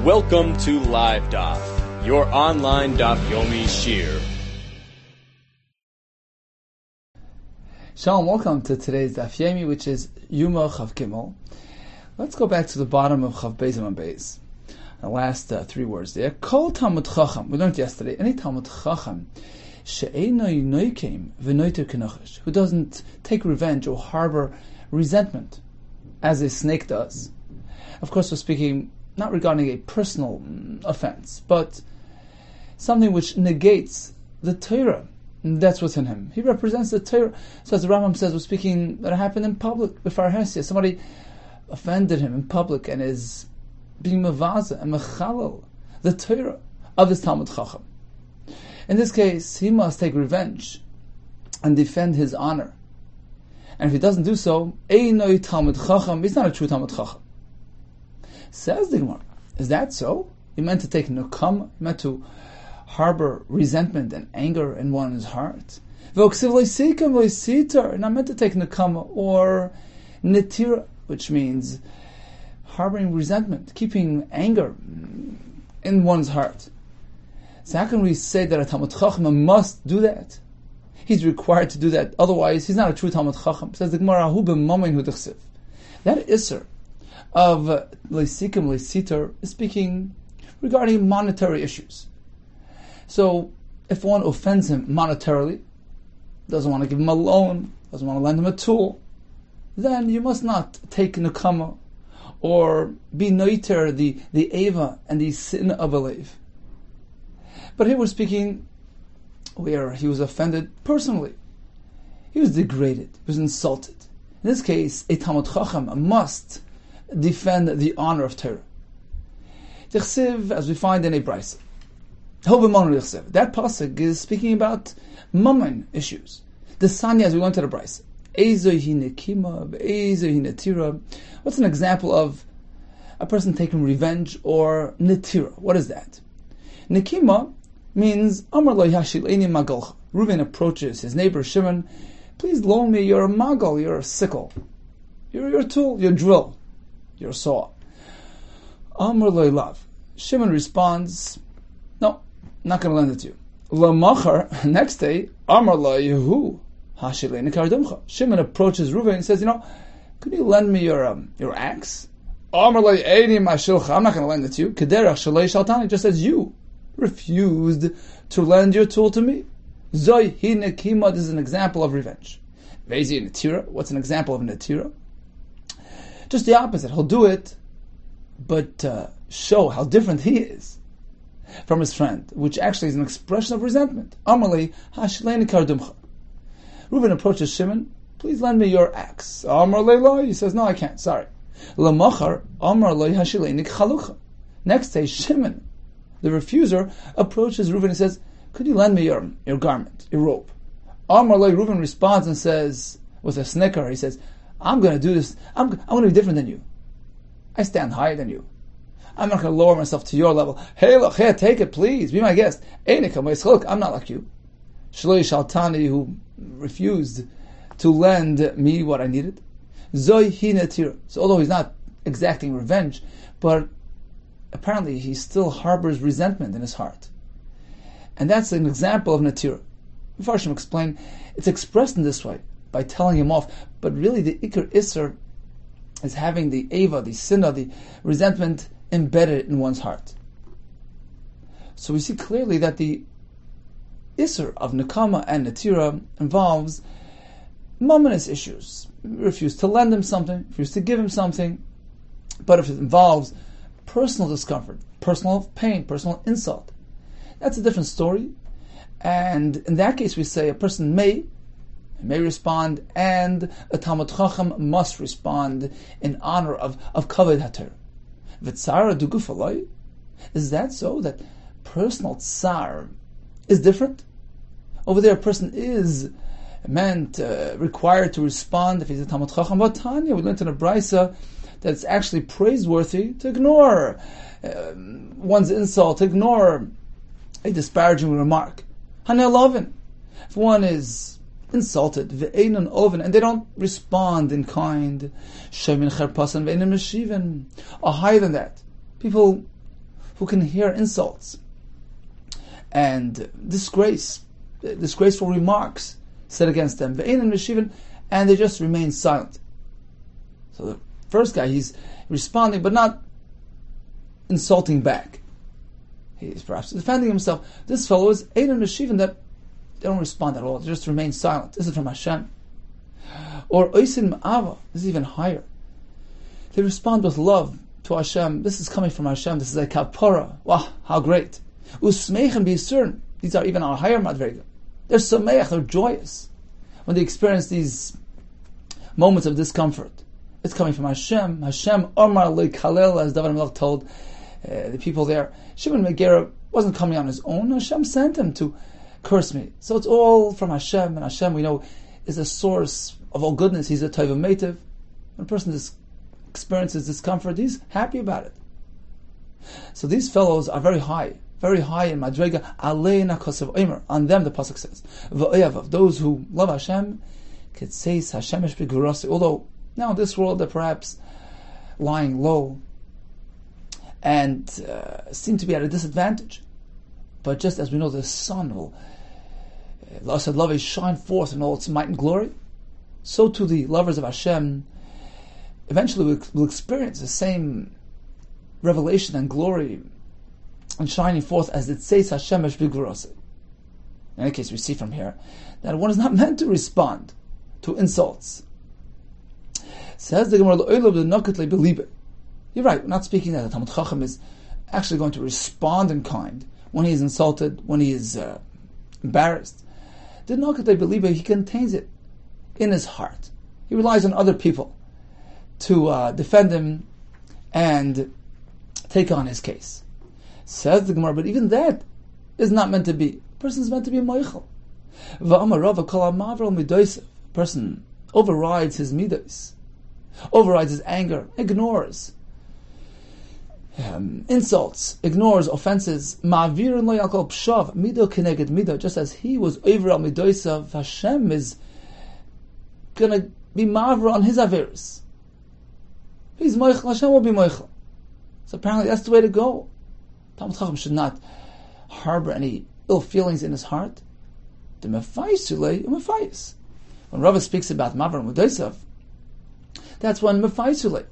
Welcome to Live Daf, your online Daf Yomi Shir. Shalom, welcome to today's Daf Yomi, which is Yoma Chav Gimel. Let's go back to the bottom of Chav Beis and Beis. The last three words there. Kol Talmud Chacham. We learned yesterday. Any Talmud Chacham she'enoi noikem v'noiter kenochish, who doesn't take revenge or harbor resentment, as a snake does. Of course, we're speaking not regarding a personal offense, but something which negates the Torah that's within him. He represents the Torah. So as the Rambam says, we're speaking that it happened in public, before Hesia. Somebody offended him in public and is being mavaza and mechalal the Torah of his Talmud Chacham. In this case, he must take revenge and defend his honor. And if he doesn't do so, Einoi Talmud Chacham, he's not a true Talmud Chacham. Says the Gemara, is that so? You meant to take nukam, you meant to harbor resentment and anger in one's heart. And I meant to take nukama or netira, which means harboring resentment, keeping anger in one's heart. So how can we say that a Talmud Chacham must do that? He's required to do that, otherwise he's not a true Talmud Chacham. Says the Gemara, that Isser of Leisikim Leisitor is speaking regarding monetary issues. So, if one offends him monetarily, doesn't want to give him a loan, doesn't want to lend him a tool, then you must not take nekama or be noiter the eva and the sin of a leiv. But here we're speaking where he was offended personally. He was degraded, he was insulted. In this case, a Talmud Chacham must defend the honor of Torah. Tichsiv, as we find in a Brisa, that pasuk is speaking about mammon issues. The Sanya, as we went to the Brisa, what's an example of a person taking revenge or netira? What is that? Nekima means Amar lo yashileni magalcha. Reuven approaches his neighbor Shimon. Please loan me your magal, your sickle, your tool, your drill, your saw. Amar lo lav. Shimon responds, no, not going to lend it to you. Lamachar, next day, Amar lo Yehu hashileni kardumcha. Shimon approaches Reuven and says, could you lend me your axe? Amar lo eini mashilcha. I'm not going to lend it to you. Kederach shalei shaltani, just as you refused to lend your tool to me. Zoi hi nekima, this is an example of revenge. Vezi netira, what's an example of netira? Just the opposite. He'll do it, but show how different he is from his friend, which actually is an expression of resentment. Amalei hashleini kardumcha. Reuven approaches Shimon. Please lend me your axe. Amalei lo. He says, no, I can't. Sorry. Lamachar amalei hashleini chalucha. Next day, Shimon, the refuser, approaches Reuven and says, could you lend me your garment, your robe? Amalei, Reuven responds and says, with a snicker, he says, I'm going to do this. I'm going to be different than you. I stand higher than you. I'm not going to lower myself to your level. Hey, look, here, take it, please. Be my guest. I'm not like you. Shloi Shaltani, who refused to lend me what I needed. Zoi hi netira. So although he's not exacting revenge, but apparently he still harbors resentment in his heart. And that's an example of netira. Mepharshim explain, it's expressed in this way, by telling him off, but really the Iker Isser is having the Eva, the Sinna, the resentment embedded in one's heart. So we see clearly that the Isser of Nekama and Netira involves momentous issues. Refuse to lend him something, refuse to give him something, but if it involves personal discomfort, personal pain, personal insult, that's a different story. And in that case we say a person may respond, and a Talmud Chacham must respond in honor of Kavod HaTorah. V'tzara duguf aloi? Is that so? That personal tsar is different? Over there a person is meant, required to respond if he's a Talmud Chacham. But Tanya, we learned in a Brisa that it's actually praiseworthy to ignore one's insult, to ignore a disparaging remark. Hanel Lovin. If one is insulted, ve'einon oven, and they don't respond in kind, shemin cherpasan ve'einon meshiven, or higher than that, people who can hear insults and disgraceful remarks said against them, and they just remain silent. So the first guy, he's responding but not insulting back. He's perhaps defending himself. This fellow is Einan Meshivan, that they don't respond at all, they just remain silent. This is from Hashem. Or Oisin Ma'ava, this is even higher. They respond with love to Hashem. This is coming from Hashem. This is a kapara. Wow, how great. Usmeich and B'Yisur, these are even our higher madrega. They're sameach, they're joyous when they experience these moments of discomfort. It's coming from Hashem. Hashem Omar Le Kalel, as David HaMelech told the people there. Shimon Megera wasn't coming on his own. Hashem sent him to curse me. So it's all from Hashem, and Hashem, we know, is the source of all goodness. He's a Tova Meitiv. When a person experiences discomfort, he's happy about it. So these fellows are very high in Madrega. Aleina Kosev Omer. On them the pasuk says, V'oyav, those who love Hashem, Ketseis Hashemesh B'Gurasi. Although now in this world they're perhaps lying low and seem to be at a disadvantage. But just as we know the sun will, Allah said, love is shine forth in all its might and glory, so too the lovers of Hashem eventually will experience the same revelation and glory and shining forth as it says Hashem B'Gurasi. In any case, we see from here that one is not meant to respond to insults. Says the Gemara, you're right, we're not speaking that the Talmud Chacham is actually going to respond in kind when he is insulted, when he is embarrassed. The Nokatei Beliebe, he contains it in his heart. He relies on other people to defend him and take on his case. Says the Gemara, but even that is not meant to be. A person is meant to be a moichel. Person overrides his midos, overrides his anger, ignores insults, ignores offenses. Ma'avir lo yakol pshav mido keneged mido. Just as he was over al midosav, Hashem is gonna be ma'avir on his averis. He's moichel, Hashem will be moichel. So apparently that's the way to go. Talmud Chacham should not harbor any ill feelings in his heart. The mefayis mefayis. When Rava speaks about ma'avir midosav, that's when mefayis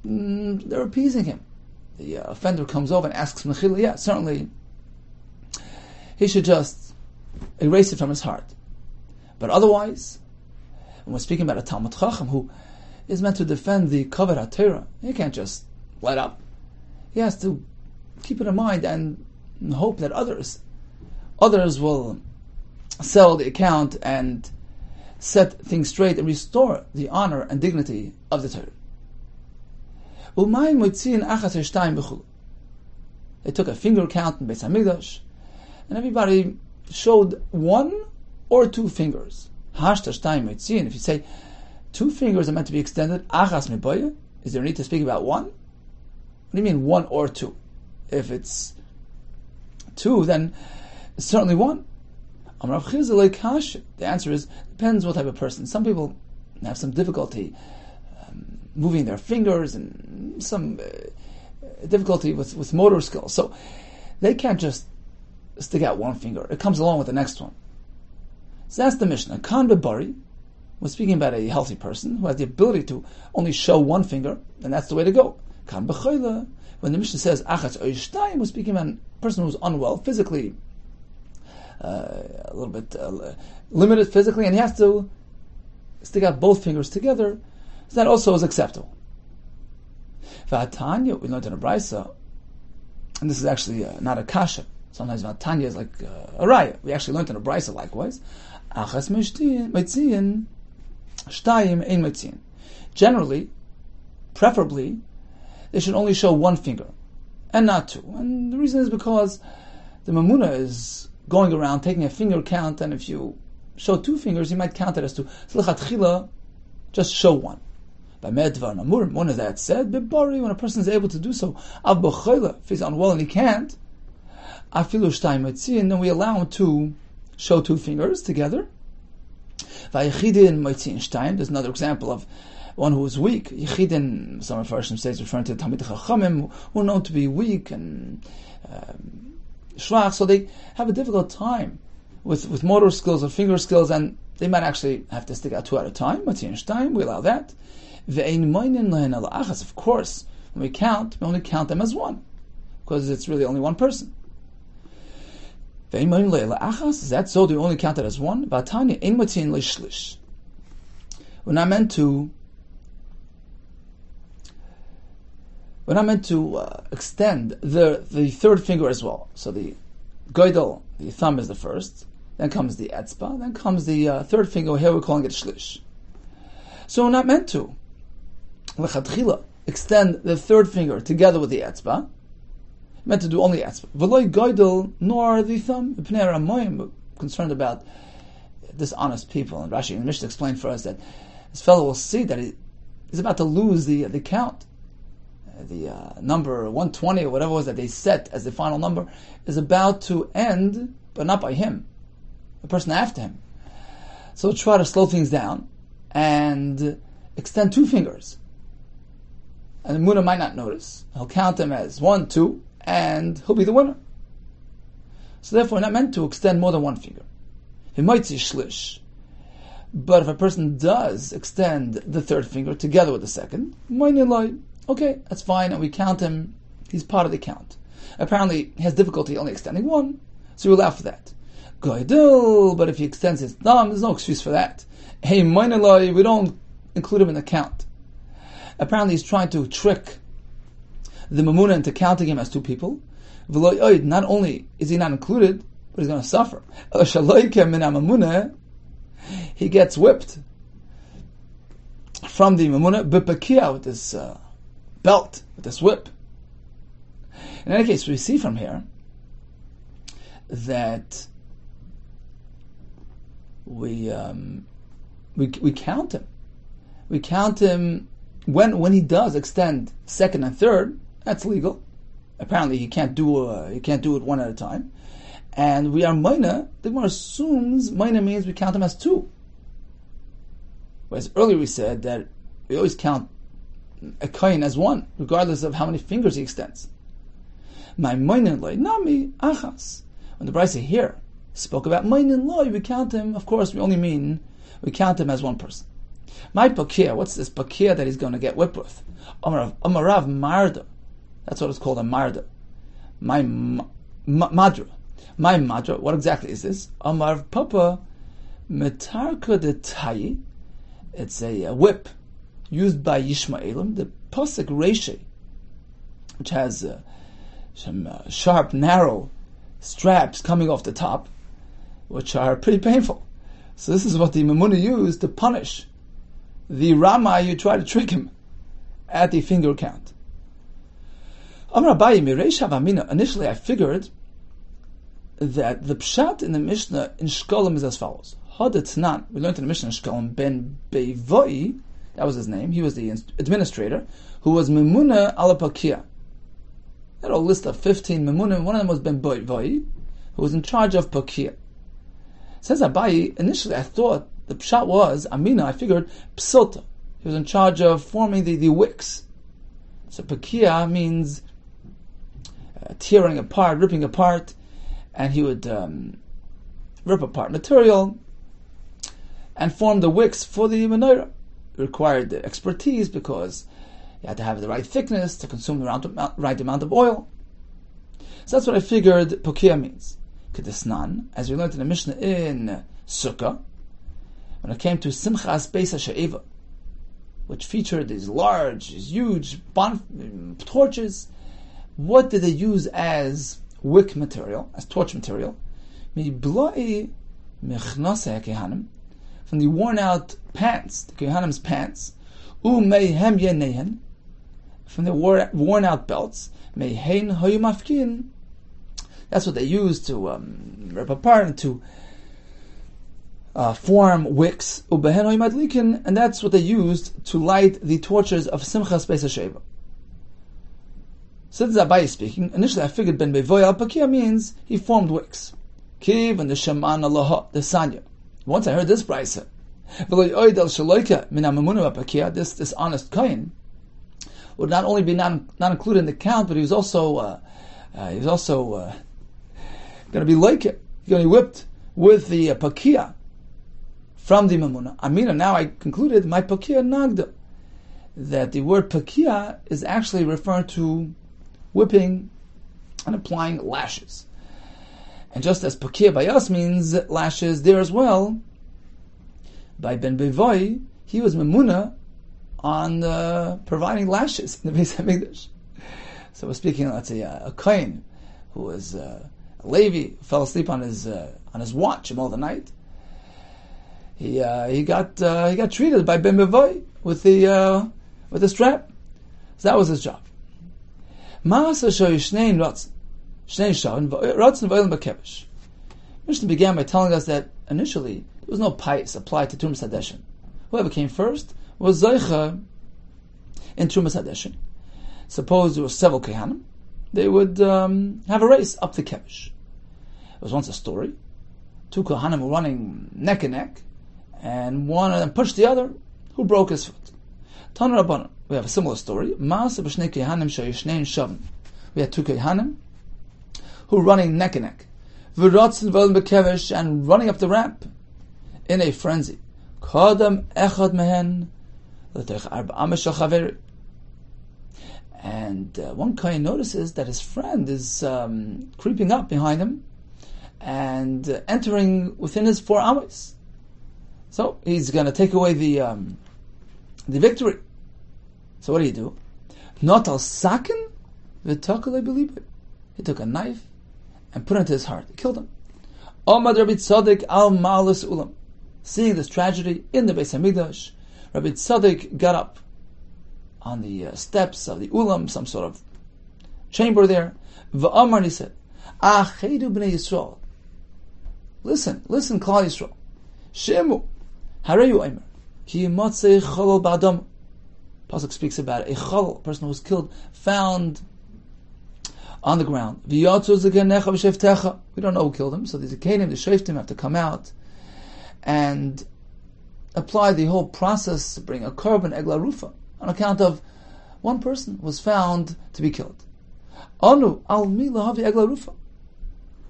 they're appeasing him. The offender comes over and asks mechila. Yeah, certainly he should just erase it from his heart. But otherwise, when we're speaking about a Talmud Chacham who is meant to defend the Kavod HaTorah, he can't just let up. He has to keep it in mind and hope that others will settle the account and set things straight and restore the honor and dignity of the Torah. They took a finger count in Beis Hamikdash, and everybody showed 1 or 2 fingers. If you say 2 fingers are meant to be extended, is there a need to speak about 1? What do you mean 1 or 2? If it's 2, then it's certainly 1. The answer is, depends what type of person. Some people have some difficulty moving their fingers and some difficulty with motor skills. So they can't just stick out 1 finger. It comes along with the next one. So that's the Mishnah. Kan Bebari was speaking about a healthy person who has the ability to only show 1 finger, and that's the way to go. Kan Bechoyle, when the Mishnah says Achatz Oishtayim, was speaking about a person who's unwell, physically, a little bit limited physically, and he has to stick out both fingers together. So that also is acceptable. V'atanya, we learned in a brisa, and this is actually not a kasha. Sometimes v'atanya is like a raya. We actually learned in a brisa likewise. Achas meitziyin, shtayim ein meitziyin. Generally, preferably, they should only show 1 finger, and not 2. And the reason is because the mamuna is going around taking a finger count, and if you show 2 fingers, you might count it as 2. So l'chatchila, just show 1. By medvar namur, one of that said, bebari, when a person is able to do so, av b'choyle, if he's unwell and he can't, afilu shtayim meitziyin, then we allow him to show 2 fingers together. Vayechidin meitziyin shtayim. There's another example of one who is weak. Yechidin, some of Farshim says, referring to Talmidei Chachamim, who are known to be weak and shrach, so they have a difficult time with motor skills or finger skills, and they might actually have to stick out two at a time. Matzian time, we allow that. Of course, when we count, we only count them as one, because it's really only one person. Is that so? Do we only count it as one? We're not meant to extend the third finger as well. So the goidel, the thumb, is the first. Then comes the etzba. Then comes the third finger. Here we're calling it shlish. So we're not meant to extend the third finger together with the etzba. Meant to do only etzba. V'loy goidel nor the thumb. We're concerned about dishonest people. And Rashi and Mishnah explained for us that this fellow will see that he's about to lose the count. The number 120 or whatever it was that they set as the final number is about to end, but not by him, the person after him. So try to slow things down and extend two fingers. And the Munah might not notice. He'll count them as 1, 2, and he'll be the winner. So therefore, not meant to extend more than one finger. He might see shlish, but if a person does extend the third finger together with the second, okay, that's fine, and we count him, he's part of the count. Apparently, he has difficulty only extending one, so we allow for that. Goydil, but if he extends his thumb, there's no excuse for that. Hey, we don't include him in the count. Apparently, he's trying to trick the Mamuna into counting him as two people. Not only is he not included, but he's going to suffer. He gets whipped from the Mamuna, bipakia, with this belt, with this whip. In any case, we see from here that we count him. We count him when he does extend second and third. That's legal. Apparently, he can't do it one at a time. And we are minor. The Gemara assumes minor means we count him as two. Whereas earlier we said that we always count a kohen as one, regardless of how many fingers he extends. My moinin loy nami achas. When the Brisa here spoke about moinin loy, we count him. Of course, we count him as one person. My pakir, what's this pakir that he's going to get whipped with? Amarav marda. That's what it's called, a marda. My madra. My madra. What exactly is this? Amar papa metarka de tayi. It's a whip used by Yishmaelim, the Pasuk Reishe, which has some sharp, narrow straps coming off the top, which are pretty painful. So this is what the Mamuna used to punish the Rama who tried to trick him at the finger count. Initially I figured that the pshat in the Mishnah in Shkolim is as follows. We learned in the Mishnah Shkolim ben Beivoi, that was his name, he was the administrator, who was Memuna ala Pakia. They had a list of 15 Memuna, one of them was ben Beivoi, who was in charge of Pakia. Says Abayi, initially I thought the pshat was, I figured, Psilta. He was in charge of forming the wicks. So Pakia means tearing apart, ripping apart, and he would rip apart material and form the wicks for the menorah. It required the expertise because you had to have the right thickness to consume the right amount of oil. So that's what I figured Pokia means. Kedesnan, as we learned in the Mishnah in Sukkah, when it came to Simchas Beis HaShe'eva, which featured these huge torches, what did they use as wick material, as torch material? From the worn out pants, the Kohanim's pants, from the worn out belts, that's what they used to rip apart and to form wicks, and that's what they used to light the torches of Simchas Beis HaSheva. So this is Abaye speaking. Initially I figured Ben Bevoy al Pakia means he formed wicks. Kiv and the Shaman Allah, the Sanya. Once I heard this brisa, This honest Kohen would not only be not included in the count, but he was also going to be like it. He's going to be whipped with the pakia from the mamuna. Amina, now I concluded my pakia nagda, that the word pakia is actually referring to whipping and applying lashes. And just as pakia by us means lashes there as well, by Ben Bevoi, he was mamuna on providing lashes in the Beis HaMikdash. So we're speaking, let's say, a kohen who was a Levi, who fell asleep on his watch in the middle of the night. He got treated by Ben Bevoi with the strap. So that was his job. Mishnah began by telling us that initially there was no pais applied to Trumas Hadeshin. Whoever came first was Zoicha in Trumas Hadeshin. Suppose there were several Kehanim, they would have a race up the Kevish. It was once a story. Two Kehanim were running neck and neck, and one of them pushed the other, who broke his foot. Tana Rabbanan, we have a similar story. Maaseh b'shnei Kehanim sheyishnein shavim. We had two Kehanim who were running neck and neck. V'rotzen v'olim b'kevish, and running up the ramp in a frenzy. Kadam echad mehen l'tech arba'ah meshal chaveri. And one Kohen notices that his friend is creeping up behind him and entering within his 4 amas. So he's going to take away the victory. So what do? Not al sakin v'takale believe. He took a knife and put it into his heart. He killed him. Amad Rabbi Tzadok al ma'alas ulam. Seeing this tragedy in the Beis HaMikdash, Rabbi Tzadok got up on the steps of the ulam, some sort of chamber there. V'amar, and he said, Achedu b'nei Yisrael. Listen, Klal Yisrael. Shemu, hareyu omer, ki yimatzei chalal ba'adam. Pasuk speaks about a chalal, a person who was killed, found on the ground. V'yatzu zekenecha v'sheftecha. We don't know who killed him, so the zekenim, the sheftim, have to come out and apply the whole process to bring a korban egla rufa, on account of one person was found to be killed. Anu al mi lahavi egla rufa.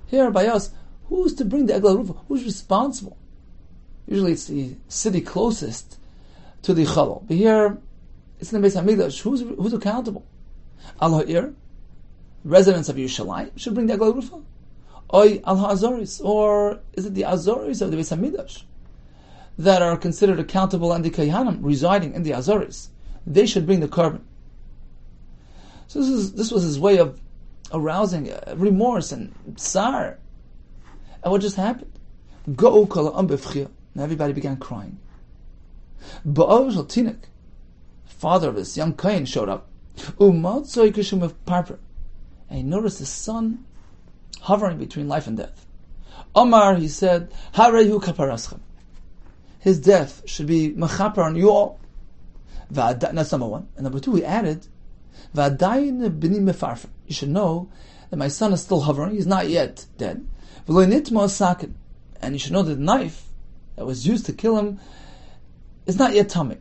Here by us, who's to bring the egla rufa? Who's responsible? Usually it's the city closest to the chalal. But here, it's in the Beis HaMikdash. Who's accountable? Al ha'ir, residents of Yerushalayim, should bring the egla rufa. Oy al ha'azoris, or is it the azoris of the Beis HaMikdash that are considered accountable, and the Kehanim residing in the azoris, they should bring the korban. So this was his way of arousing remorse and tsar. And what just happened? And everybody began crying. The father of this young Kohen showed up. And he noticed his son hovering between life and death. Omar, he said, Harehu kaparaschem. His death should be mechaper on you all. That's number one. And number two, he added, you should know that my son is still hovering, he's not yet dead. And you should know that the knife that was used to kill him is not yet tummy.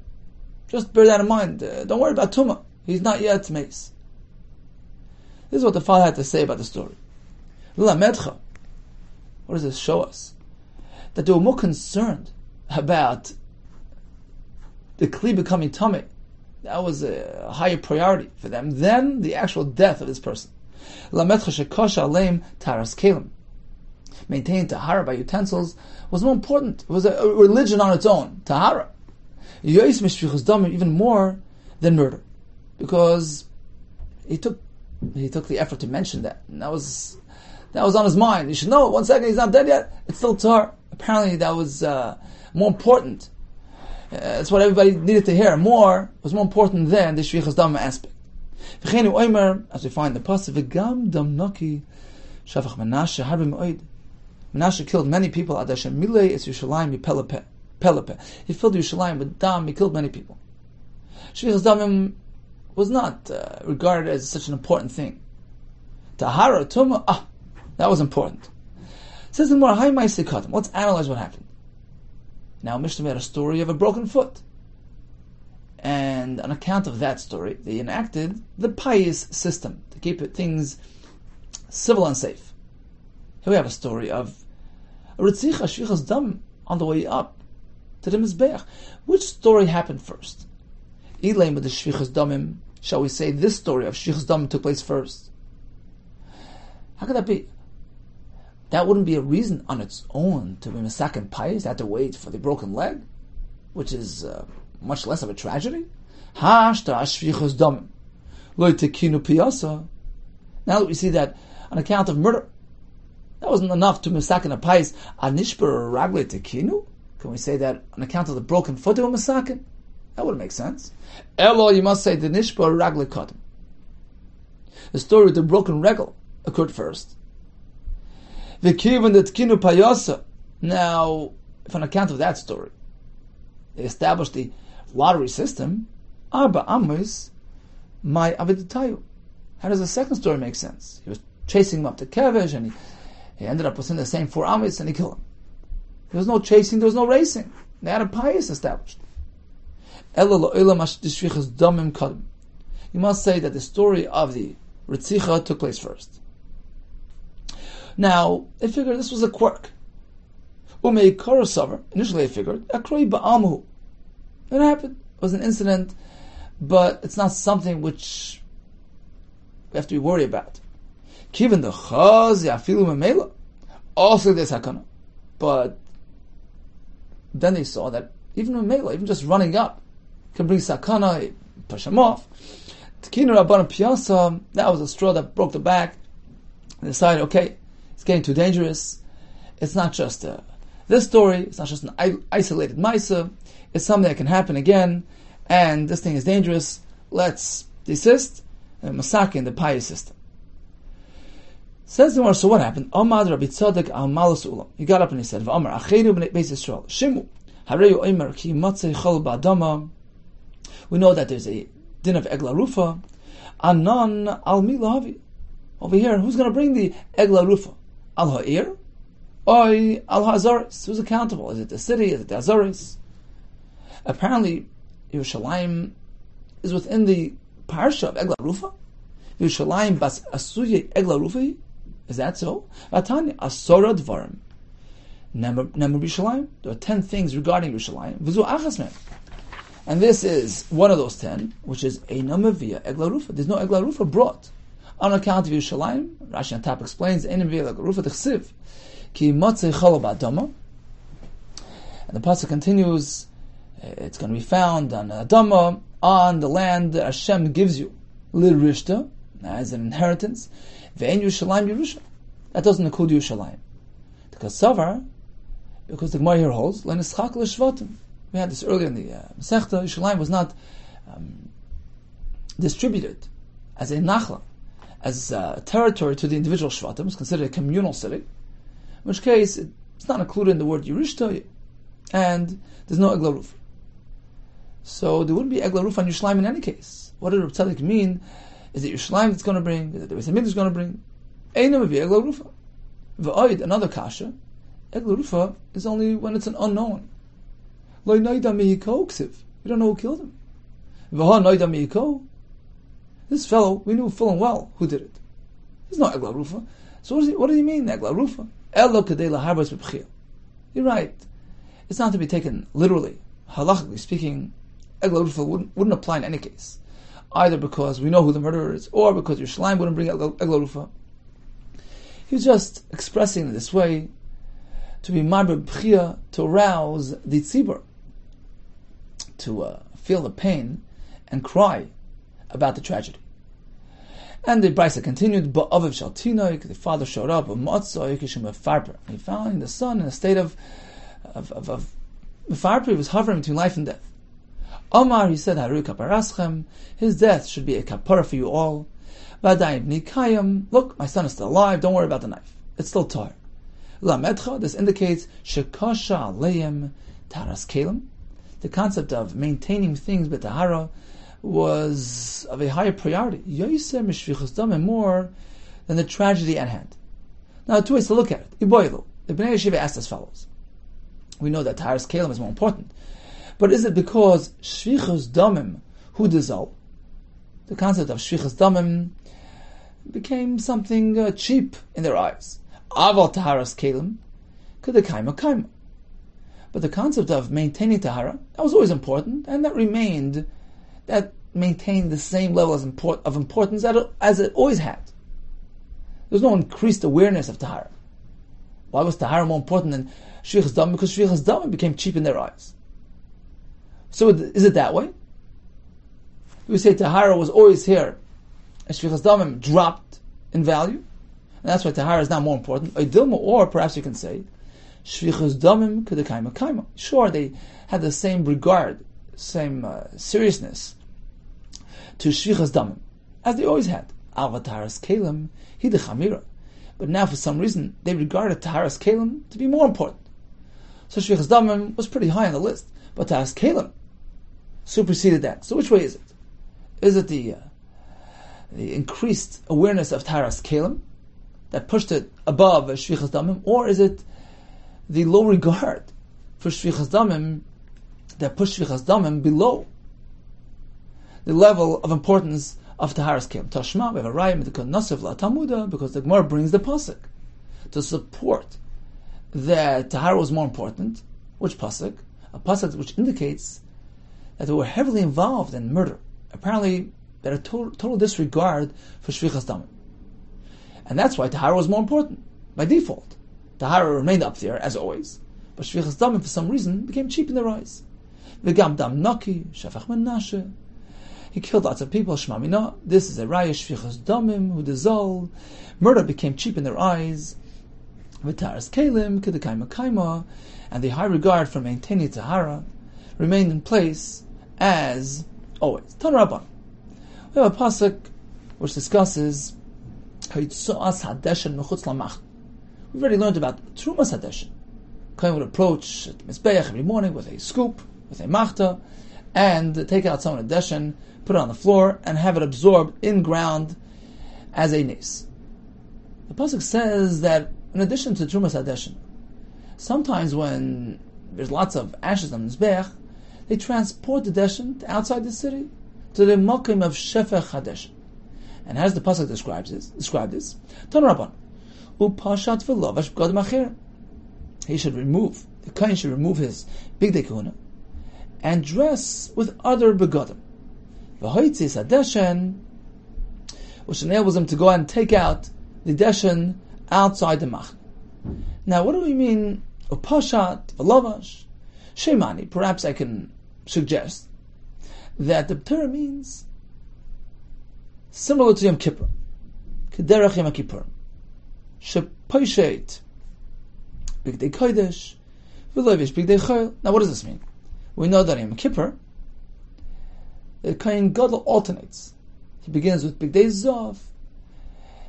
Just bear that in mind. Don't worry about tumah. He's not yet mace. This is what the father had to say about the story. What does this show us? That they were more concerned about the kli becoming tummy. That was a higher priority for them than the actual death of this person. Maintaining tahara by utensils was more important. It was a religion on its own. Tahara. Even more than murder. Because he took the effort to mention that. And that was on his mind. You should know, 1 second, he's not dead yet. It's still tahara. Apparently that was more important. That's what everybody needed to hear. Was more important than the shvichas dam aspect. As we find in the pasuk, v'gam dam naki shavach Menashe harbe me'od. Menashe killed many people. Adashem milei es Yerushalayim pelepe. He filled Yerushalayim with dam. He killed many people. Shvichas damim was not regarded as such an important thing. Tahara tumah, that was important. It says in more, let's analyze what happened. Now, Mishnah made a story of a broken foot. And on account of that story, they enacted the pious system to keep things civil and safe. Here we have a story of a Ritzicha, Shvichas Dam, on the way up to the Mizbeach. Which story happened first? Elaim with the Shvichas Damim, shall we say this story of Shvichas Dam took place first? How could that be? That wouldn't be a reason on its own to be Mesaken pious, had to wait for the broken leg, which is much less of a tragedy. Now that we see that on account of murder, that wasn't enough to Mesaken a pious. Can we say that on account of the broken foot they were Mesaken? That wouldn't make sense. Elo, you must say the Nishbar Ragle Kadam. The story of the broken regal occurred first. Now, if on account of that story, they established the lottery system, Arba Amos, my Aviditayu. How does the second story make sense? He was chasing him up to Kevesh, and he ended up within the same 4 Amos, and he killed him. There was no chasing, there was no racing. They had a pious established. You must say that the story of the Ritzicha took place first. Now, they figured this was a quirk. Initially, they figured it happened. It was an incident, but it's not something which we have to be worried about. Also, there's hakana. But then they saw that even Mela, even just running up, can bring sakana, push him off. That was a straw that broke the back. They decided, okay, it's getting too dangerous. It's not just this story. It's not just an isolated Maisa. It's something that can happen again, and this thing is dangerous. Let's desist and massacre in the pious system. Says the Gemara, so what happened? Amad Rabbi Tzadok al Malus Ulam. He got up and he said, "V'amar Acheinu b'nei Beis Yisrael Shimu Hareyu Omer Ki Matzei Chol Ba'Adama." We know that there's a din of Egla Rufa. Anan al Milavi. Over here, who's going to bring the Egla Rufa? Al Ha'ir? Or Al Ha'azaris? Who's accountable? Is it the city? Is it the Azaris? Apparently, Yerushalayim is within the parsha of Egla Rufa. Yerushalayim bas Asuye Egla Rufa. Is that so? Vatani Asora Dvarim. Nemer Yerushalayim. There are 10 things regarding Yerushalayim. V'zu achas mem. And this is one of those 10, which is Eina Mevia Egla Rufa. There's no Egla Rufa brought on account of Yerushalayim. Rashi on top explains Eina Mevia Egla Rufa T'chsiv Ki Matzei Chol Ba'Adama. And the pasuk continues. It's going to be found on Adama, on the land that Hashem gives you, Lirishta, as an inheritance. Ve'en Yerushalayim Yerusha. That doesn't include Yerushalayim. Because Savar, because the Gemara here holds, L'nischak l'shvatim. We had this earlier in the Masechta. Yerushalayim was not distributed as a nachla, as a territory to the individual shvatim. It's considered a communal city. In which case, it's not included in the word Yerishta, and there's no Egla Rufa. So there wouldn't be Egla Rufa on Yerushalayim in any case. What did Reb Tzadok mean? Is it Yerushalayim that's going to bring? Is it the Beis Hamikdash is going to bring? Eina Mevia Egla Rufa. V'oid, another kasha, Egla Rufa is only when it's an unknown. Lo noida mihiko ksiv. We don't know who killed him. V'ha noida mihiko. This fellow, we knew full and well who did it. There's no Egla Rufa. So what do you mean, Egla Rufa? Elo kadei laharbas b'bchir. You're right. It's not to be taken literally. Halachically speaking, Egla Rufa wouldn't apply in any case. Either because we know who the murderer is, or because Yerushalayim wouldn't bring Egla Rufa. He's just expressing it this way to be marber b'chia, to arouse the tzibur, to feel the pain and cry about the tragedy. And the Brisa continued, Ba'aviv shal tinoik, the father showed up, he found the son in a state of mefarper. He was hovering between life and death. Omar, he said, Haru kaparaschem, his death should be a kapara for you all. V'adayim nikayim, look, my son is still alive, don't worry about the knife. It's still tar. Lamedcha, this indicates shekasha aleim taras kelim. The concept of maintaining things b'tahara was of a higher priority. Yoyser mishvichas damim, more than the tragedy at hand. Now, 2 ways to look at it. Iboilu. The Bnei Yeshiva asked as follows. we know that Taharas Kelim is more important. But is it because Shvichus Damim Hu Dizal, the concept of Shvichus Damim, became something cheap in their eyes? Aval Taharas Kelim Kedekaima Kaima. But the concept of maintaining Tahara, that was always important, and that maintained the same level of importance as it always had. There's no increased awareness of Tahara. Why was Tahara more important than Shvichas Damim? Because Shvichas Damim became cheap in their eyes. So is it that way? We say Tahara was always here, and Shvichas Damim dropped in value, and that's why Tahara is now more important. Or perhaps you can say, Shvichas Damim Kedekaima Kaima. Sure, they had the same regard, same seriousness to Shvichas Damim as they always had. Alva Taharas Kelim Hidechamira. But now, for some reason, they regarded Taharas Kelim to be more important. So Shvichas Damim was pretty high on the list, but Taharas Kelim superseded that. So which way is it? Is it the increased awareness of Taharas Kelim that pushed it above Shvichas Damim, or is it the low regard for Shvichas Damim that pushed Shvichas Damim below the level of importance of Taharas Kelim? Tashma, we have a raya medikon nasif la Talmuda, because the Gemara brings the pasuk to support that Tahara was more important. Which pasuk? A pasuk which indicates that they were heavily involved in murder. Apparently, they had a total disregard for Shvichas Damim. And that's why Tahara was more important, by default. Tahara remained up there, as always, but Shvichas Damim, for some reason, became cheap in their eyes. V'gam dam naki, shafach menashe. He killed lots of people, shmamina. This is a raya, Shvichas Damim, hu dezol. Murder became cheap in their eyes. V'taharas kelim, kedekaima kaima. And the high regard for maintaining Tahara remained in place as always. Tan Rabban. We have a pasuk which discusses Ha'itzo'as hadeshen mechutz lamach. We've already learned about Trumas hadeshen. Kohen would approach the Mizbeach every morning with a scoop, with a machta, and take out some of the deshen, put it on the floor, and have it absorbed in ground as a nes. The pasuk says that in addition to Trumas hadeshen, sometimes when there's lots of ashes on the Mizbeach, they transport the deshen to outside the city, to the makim of Shefech HaDeshen. And as the pasuk describe this, Tan Rabban, Upashat v'lavash b'gadim acher. The kohen should remove his bigdei kahuna and dress with other begadim. V'hoitzis HaDeshen, which enables him to go and take out the deshen outside the machne. Now, what do we mean? Upashat v'lavash shemani. Perhaps I can suggest that the Torah means similar to Yom Kippur, kederach Yom Kippur, shepoishet bigdei kodesh v'lovish bigdei chol. Now, what does this mean? We know that in Yom Kippur, the Kohen Gadol alternates. He begins with bigdei zav,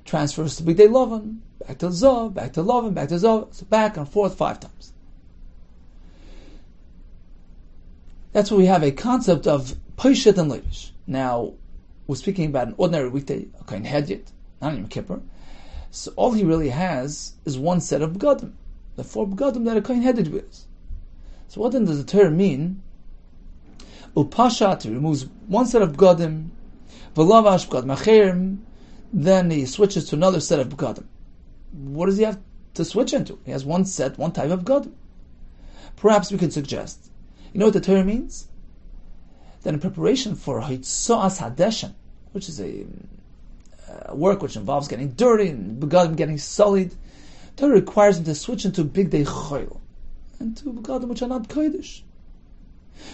transfers to bigdei lavan, back to zav, back to lavan, back to zav, so back and forth 5 times. That's where we have a concept of poishet and levish. Now, we're speaking about an ordinary weekday, a kohen hedyet, not Yom Kippur. So all he really has is one set of begadim, the 4 begadim that a kohen hedyet wears. So what then does the Torah mean? Upashat, he removes one set of begadim, v'lavash begadim acherim, then he switches to another set of begadim. What does he have to switch into? He has one set, one type of begadim. Perhaps we can suggest, you know what the Torah means? That in preparation for Ha'itzo'as hadeshen, which is a work which involves getting dirty and begadim getting sullied, Torah requires him to switch into bigdei chol, into begadim which are not kodesh.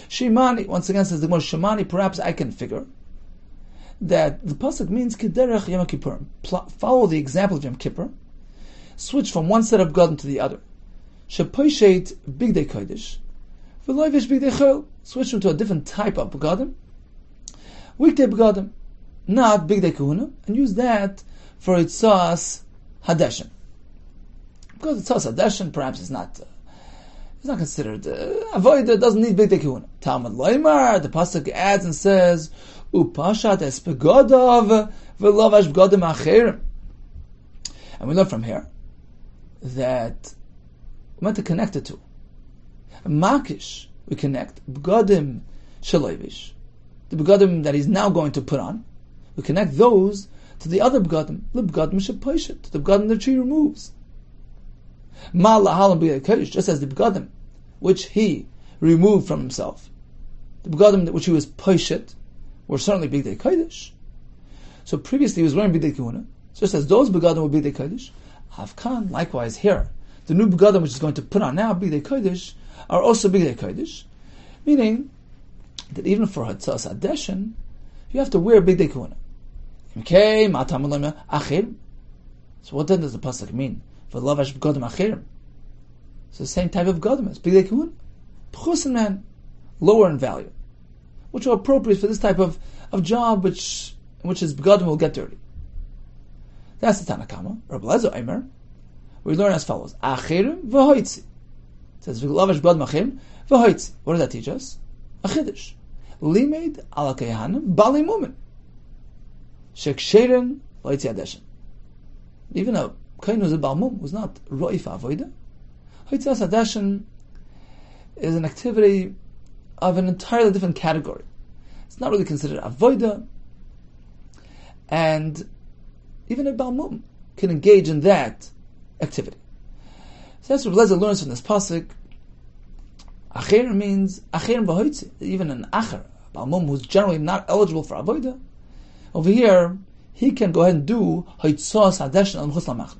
Shemani, once again says the Gemara, Shemani, perhaps I can figure that the pasuk means kederach Yom Kippur. Follow the example of Yom Kippur, switch from one set of begadim to the other. Shepoishet bigdei kodesh, v'lovish bigdei chol, switch into a different type of begadim, weekday begadim, not bigdei kahuna, and use that for Itzas hadeshen. Because Itzas hadeshen perhaps is not considered avoida, doesn't need bigdei kahuna. Talmud loymar, the pasuk adds and says, upashat es begadav v'lovash begadim acherim. And we learn from here that we're meant to connect the two. Makish, we connect begadim shalovish, the begadim that he's now going to put on. We connect those to the other begadim, the begadim shepoishet, the begadim that she removes. Just as the begadim which he removed from himself, the begadim which he was poishet, were certainly bigdei kodesh. So previously he was wearing bigdei kahuna. Just as those begadim were bigdei kodesh, Havkan, likewise here, the new begadim which is going to put on now, bigdei kodesh, are also bigdei kodesh, meaning that even for hatzas adeshin, you have to wear bigdei kahuna. Okay, so what then does the pasuk mean? For lavash begadim achirim. It's the same type of begadim as bigdei kahuna, pchusin man, lower in value, which are appropriate for this type of job, in which his begadim will get dirty. That's the Tanakama. Rabbi Lezer Eimer, we learn as follows: Achirim v'hoitzi. It says v'lavash begadim achirim v'hoitzi. What does that teach us? A chiddush. Limeid ala kayahanim bali mumin. Sheksherin loitzi adeshin. Even a kain who's a balmum, who's not roif avoida, hoitzas adeshin is an activity of an entirely different category. It's not really considered avoida, and even a balmum can engage in that activity. So that's what Rabbi Lezer learns from this pasuk. Acher means acherim v'hoitzi. Even an acher, a balmum who's generally not eligible for avoida, over here he can go ahead and do hoitzos hadeshin al mechus lamachn.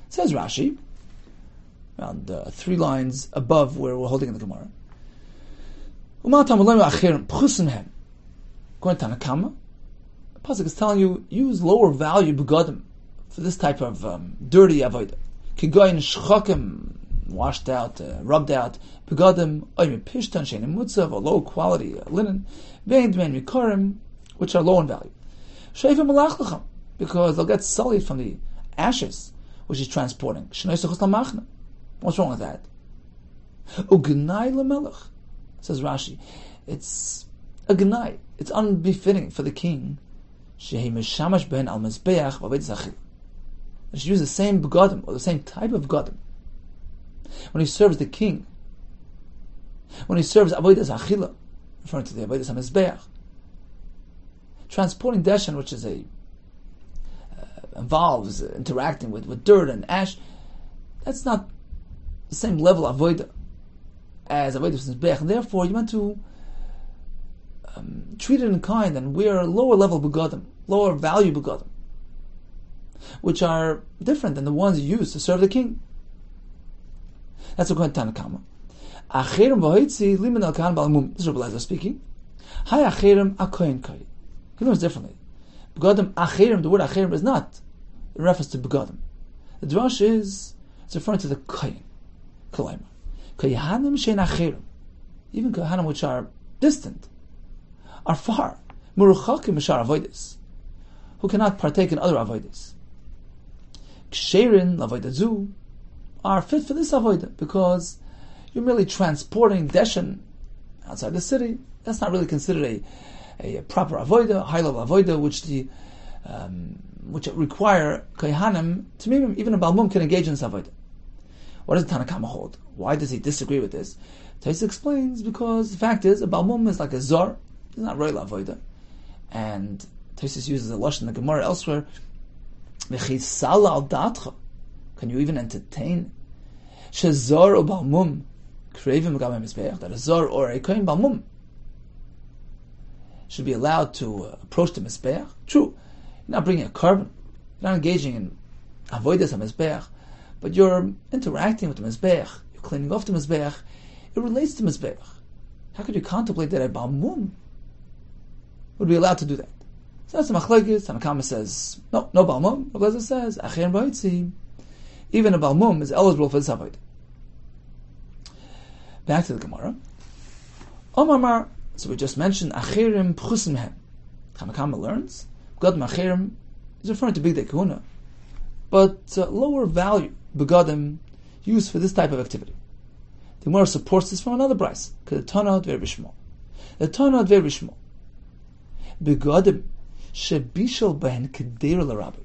Says Rashi, around 3 lines above where we're holding in the Gemara. Going to Tanakama, the pasuk is telling you, use lower value begadim for this type of dirty avodah. Kigoyin shchokim, washed out, rubbed out, begadim oim pishtan shenim mutzav, or low quality linen, vein dmen mikorim, which are low in value. Sheivim malach lechem, because they'll get sullied from the ashes which he's transporting. What's wrong with that? Ugnai lemelech, says Rashi. It's a gnai. It's unbefitting for the king. Shehi meshamash ben al mezbeach v'aved zachil. He should use the same begadim, or the same type of begadim, when he serves the king. When he serves avodas achila, referring to the avodas hamizbeach, transporting deshen, which is involves interacting with dirt and ash. That's not the same level of avodah as avodas hamizbeach, and therefore you want to treat it in kind and wear lower level begadim, lower value begadim, which are different than the ones used to serve the king. That's according to Tanakama. Achirim v'hoitzi limin al kahan balmum. This is Rabbi Lezer speaking. Hi achirim akoyin kai. He learns differently. Begadim achirim. The word achirim is not in reference to begadim. The drash is it's referring to the koyin. Kalayma. Koyahanim shein achirim. Even kohanim which are distant, are far. Muruchakim mishar avodas, who cannot partake in other avodas. Ksherin lavodazu are fit for this avodah, because you're merely transporting deshen outside the city. That's not really considered a proper avodah, a high level avodah, which require kohanim. To me, even a balmum can engage in this avodah. What does Tanakama hold? Why does he disagree with this? Tais explains, because the fact is, a balmum is like a zar. It's not royal avodah, and Tais uses a lashon in the Gemara elsewhere. V'chisal al datcha. Can you even entertain shezar or balmum krevim gam mizbeach, that a zar or a kohen balmum should be allowed to approach the mizbeach? True, you're not bringing a carbon, you're not engaging in avodas mizbeach, but you're interacting with the mizbeach, you're cleaning off the mizbeach. It relates to mizbeach. How could you contemplate that a balmum would be allowed to do that? So that's the machlokes. Tanakama says no balmum. Rabbi Lezer says achirim v'hoitzi. Even a balmum is eligible for this avodah. Back to the Gemara. Omar, so we just mentioned achirim pchusim hem. Tanakama learns begadim achirim is referring to bigdei kahuna, but lower value begadim used for this type of activity. The Gemara supports this from another brayso. K'tanad ve'rishmo. The tanad ve'rishmo. Begadim shebishal behen kedera l'rabbi.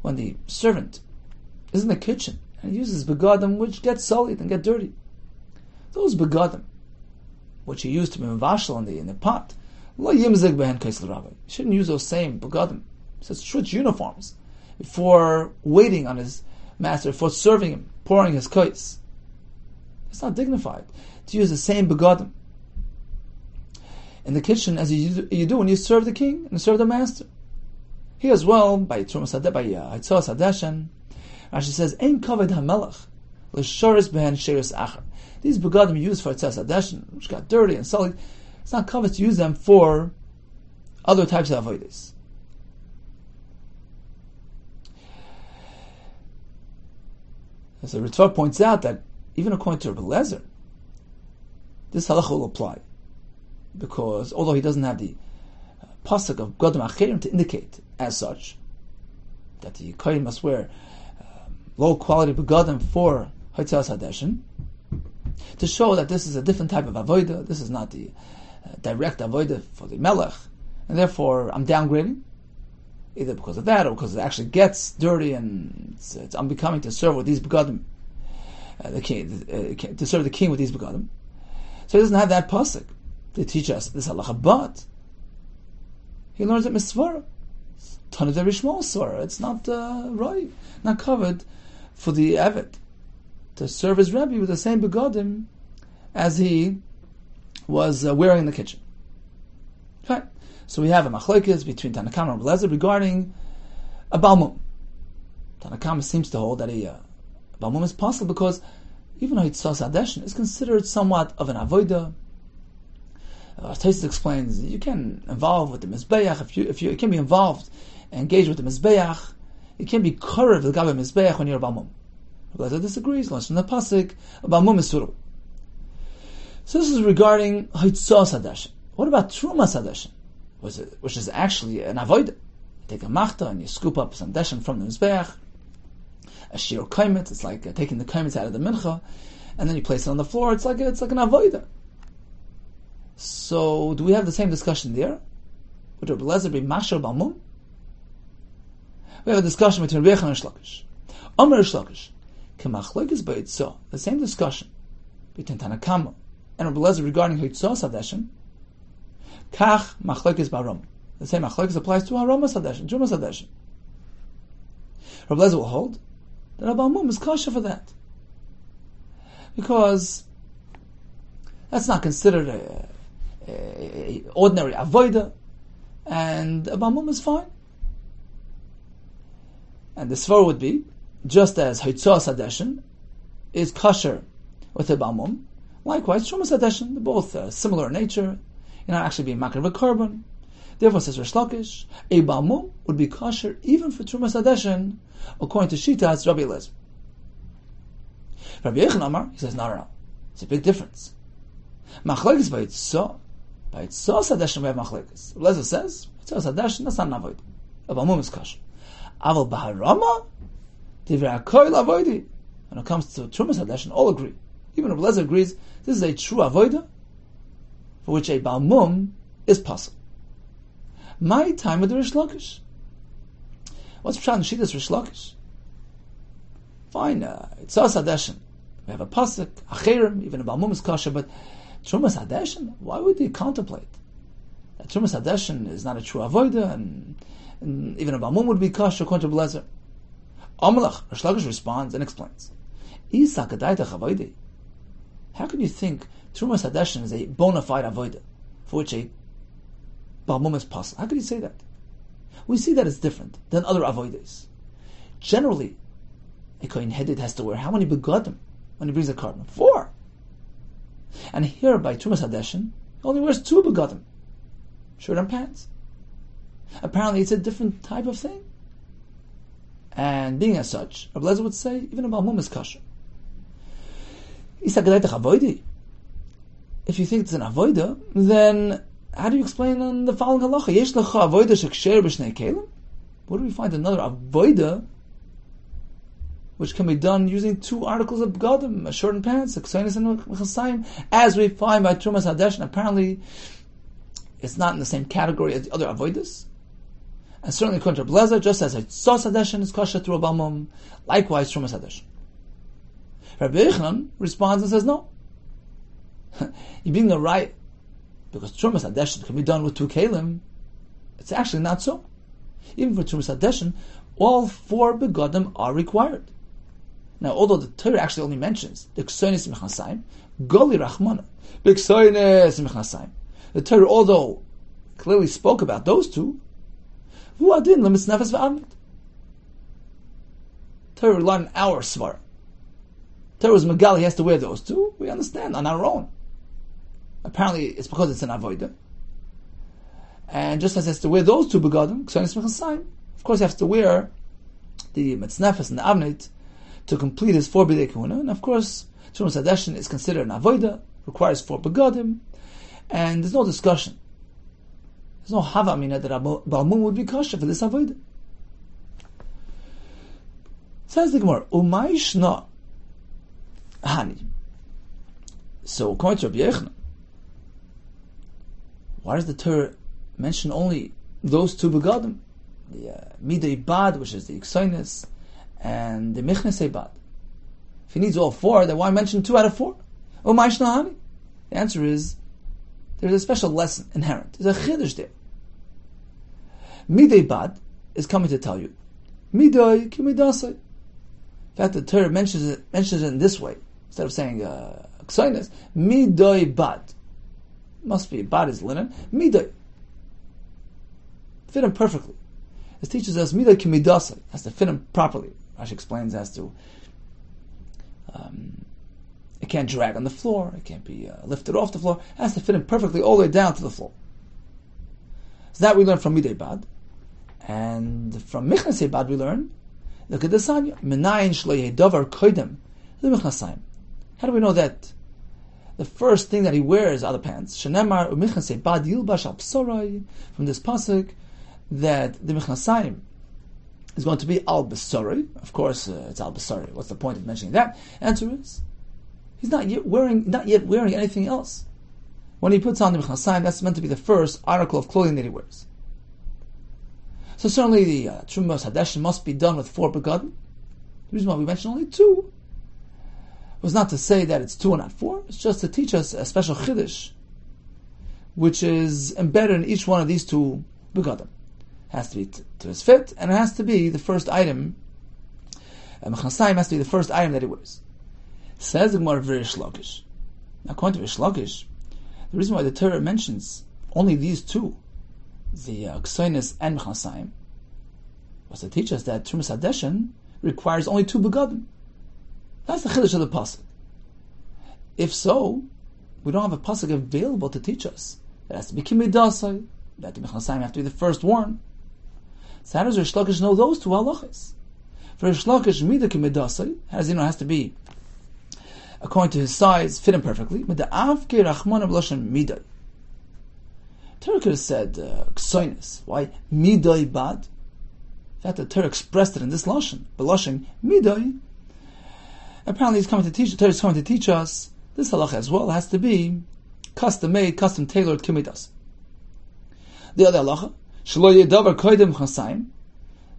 When the servant is in the kitchen and he uses begadim which get sullied and get dirty, those begadim, which he used to be mevashel in the pot, lo yimzig behen kaisel rabbi. You shouldn't use those same begadim, such switch uniforms, before waiting on his master, before serving him, pouring his kais. It's not dignified to use the same begadim in the kitchen as you do when you serve the king and serve the master. Here as well, by Trumas by Haitzos Hadeshen, Rashi says, "Ein kaved hamelach l'shoris behen sheris acher." These begadim used for Haitzos Hadeshen, which got dirty and sullied, it's not covered to use them for other types of avodas. As the Ritva points out that even according to Rabbi Lezer, this halacha will apply, because although he doesn't have the pasuk of begadim acherim to indicate as such that the kohen must wear low quality begadim for Haitzos Hadeshen, to show that this is a different type of avodah, this is not the direct avodah for the melech, and therefore I'm downgrading, either because of that or because it actually gets dirty and it's unbecoming to serve with these begadim, to serve the king with these begadim. So he doesn't have that pasuk to teach us this halacha, but he learns it misvara. Tanit Rishmol svara. It's not right, not covered for the Eved to serve his Rebbe with the same begadim as he was wearing in the kitchen. Okay, so we have a machlokes between Tanakama and Rabbi Lezer regarding a balmum. Tanakama seems to hold that a balmum is possible because even though Haitzos Hadeshen is considered somewhat of an avodah. Taisus explains you can involve with the mizbeach if you can be involved and engage with the mizbeach. You can be korev the gabe mizbeach when you're a balmum. Rabbi Lezer disagrees. Learns from the pasuk a balmum is suitable. So this is regarding Haitzos Hadeshen. What about Trumas Hadeshen, which is actually an avodah? You take a machta and you scoop up some deshen from the mizbeach, a shir kaimet. It's like taking the kaimet out of the mincha, and then you place it on the floor. It's like an avodah. So, do we have the same discussion there? Would Rabbi Lezer be Masher Balmum? We have a discussion between Rabbi Yehuda and Shlokish. Omer Shlokish, K'machlokes b'Haitzos, the same discussion between Tanakama and Rabbi Lezer regarding Haitzos Hadeshen. Kach machlokes b'Arom. The same machlokes applies to Aromas Hadeshen, Trumas Hadeshen. Rabbi Lezer will hold that a Balmum is kosher for that, because that's not considered a ordinary avodah, and a balmum is fine. And the svar would be, just as Haitzos Hadeshen is kosher with a balmum, likewise Trumas Hadeshen, they're both similar in nature. You're not actually being makar of a korban. Therefore, says Rish Lakish, a balmum would be kosher even for Trumas Hadeshen, according to Shitas Rabbi Lezer. Rabbi Yehuda Amar, he says, no. It's a big difference. Machlokes b'Haitzos Hadeshen we have machlokes. Lezer says Haitzos Hadeshen that's not an avodah. A balmum is kosher. Aval b'harama divrei hakoil avodah. When it comes to Trumas Hadeshen, all agree. Even if Lezer agrees, this is a true avodah for which a balmum is possible. My time with the Rish Lakish. What's pshat in Shitas Rish Lakish? Fine, Haitzos Hadeshen. We have a pasuk, acherim, even a balmum is kosher, but Trumas Hadeshen, why would they contemplate that Trumas Hadeshen is not a true avodah, and even a balmum would be kosher according to Lezer? Amalach, Rish Lakish responds and explains, how can you think Trumas Hadeshen is a bona fide avodah for which a balmum is possible? How could you say that? We see that it's different than other avodas. Generally, a kohen hedid has to wear how many begadim when he brings a korban? 4. And here by Trumas Hadeshen, he only wears 2 begadim, shirt and pants. Apparently it's a different type of thing. And being as such, Rabbi Lezer would say, even a balmum is kosher. If you think it's an avodah, then how do you explain on the following halacha? Yesh lecha avodah sheksher b'shnei kelim? Where do we find another avodah which can be done using 2 articles of begadim, a shirt and pants, a kseinis and a chasayim, as we find by Trumas Hadeshen? Apparently, it's not in the same category as the other avodas. And certainly according to Rabbi Lezer, just as Haitzos Hadeshen is kosher through a balmum, likewise Trumas Hadeshen. Rabbi Yehuda responds and says, no. You're being a right because Trumas Hadeshin can be done with 2 kelim. It's actually not so. Even for Trumas Hadeshin, all 4 begadim are required. Now, although the Torah actually only mentions the Ksoinis Mechnasayim, Goli Rachmana, Ksoinis Mechnasayim. The Torah, although clearly spoke about those 2, Hu Adin Lemitznefes V'Avnit. Torah relied on our Svar. Torah was Megali, he has to wear those 2. We understand, on our own. Apparently, it's because it's an Avodah. And just as he has to wear those 2 begadim, Ksoinis Mechnasayim, of course he has to wear the Mitznefes and the Avnit to complete his 4 bidei kahuna, and of course, Trumas Hadeshin is considered an avodah, requires 4 begadim, and there's no discussion. There's no hava mina that a balmum would be kosher for this avodah. Says the Gemara, Umay shna hani. So, according to Rabbi Yehuda, why does the Torah mention only those 2 begadim? The midei bad, which is the iksoinus, and the Michnesei Bad. If he needs all 4, then why mention 2 out of 4? Oh, Ma'ishnahani? The answer is, there's a special lesson inherent. There's a chiddush there. Midei Bad is coming to tell you, Midei ki midasai. In fact, the Torah mentions it in this way. Instead of saying, Ksoinus, Midei Bad. Must be, Bad is linen. Midei. Fit him perfectly. This teaches us, Midei ki midasai. Has to fit him properly. Rashi explains as to it can't drag on the floor, it can't be lifted off the floor, it has to fit in perfectly all the way down to the floor. So that we learn from Midei Bad. And from Michnesei Bad we learn, look at the Sanya, Menayin Shlei Davar Koidem, the Michnasayim. How do we know that the first thing that he wears are the pants? Shenemar Michnesei Bad Yilbash Al Psorai, from this pasuk, that the Michnasayim is going to be al basari. Of course, it's al basari. What's the point of mentioning that? Answer is, he's not yet wearing anything else. When he puts on the mechnasayim, that's meant to be the first article of clothing that he wears. So certainly the Trumas Hadeshin must be done with 4 begadim. The reason why we mentioned only 2 was not to say that it's 2 and not 4. It's just to teach us a special chiddush, which is embedded in each one of these 2 begadim. Has to be to his fit, and it has to be the first item. Mechnasayim has to be the first item that he wears. Says the Gemara very shlokish. Now, according to Shlokish, the reason why the Torah mentions only these 2, the Ksoinus and Mechnasayim, was to teach us that Trumas Hadeshin requires only 2 begadim. That's the chiddush of the pasuk. If so, we don't have a pasuk available to teach us. It has to be kimidasai, that the Mechnasayim have to be the first worn. So how does Rish Lakish know those 2 halachas? For Rish Lakish, Mida Kimidasai, how does he know it has to be, according to his size, fit him perfectly? Torah could have said Ksoinus. Why? Midai Bad. In fact, the Torah expressed it in this Lashon. Belashon Midai. Apparently, the Torah is coming to teach us this halacha as well. It has to be custom made, custom tailored Kimidas. The other halacha,